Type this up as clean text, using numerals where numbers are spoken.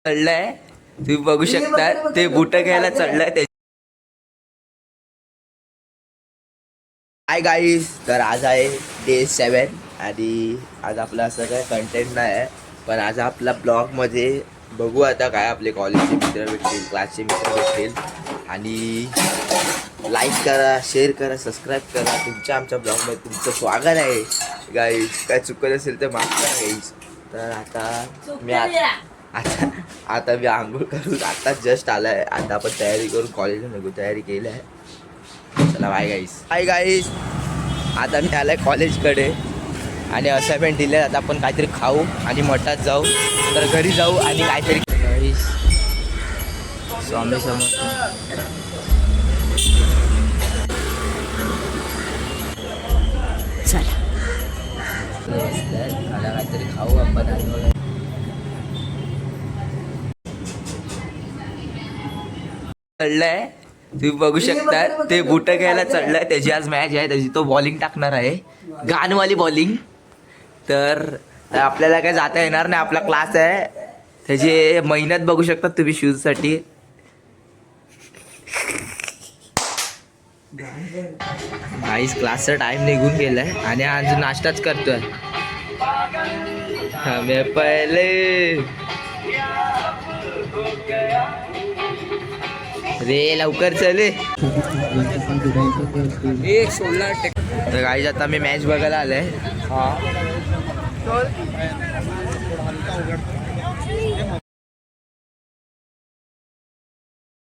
चढलाय, तुम्ही बघू शकता ते बूट घ्यायला चढलाय ते. हाय गाईज, तर आज आहे डे 7 आणि आज आपला असं काय कंटेंट नाही आहे, पण आज आपला ब्लॉगमध्ये बघू आता काय आपले कॉलेजचे मित्र भेटतील, क्लासचे मित्र भेटतील. आणि लाईक करा, शेअर करा, सबस्क्राईब करा. तुमच्या आमच्या ब्लॉगमध्ये तुमचं स्वागत आहे गाईज. काय चुकत असेल तर माफ करा गाईज. तर आता मी आता मी आंघोळ करून आता जस्ट आलाय. आता आपण तयारी करून कॉलेजला निघू, तयारी केली आहे. चला बाय गाईस. हाय गाईस, आता मी आलाय कॉलेजकडे आणि असाइनमेंट दिले. आता आपण काहीतरी खाऊ आणि मठात जाऊ, तर घरी जाऊ आणि काहीतरी गाईस. स्वामी समर्थ. चला काहीतरी खाऊ आपण. चढलाय, तुम्ही बघू शकता ते बूट घ्यायला चढलाय. त्याची आज मॅच आहे, त्याची तो बॉलिंग टाकणार आहे, गानवाली बॉलिंग. तर आपल्याला काय जाता येणार नाही, आपला क्लास आहे. त्याची मेहनत बघू शकता तुम्ही शूजसाठी. गाईस, क्लासचा टाइम निघून गेलाय आणि आज नाश्ताच करतोय. हमें पहिले रे लवकर चले. तर गाईज आता मी मॅच बघायला आलोय.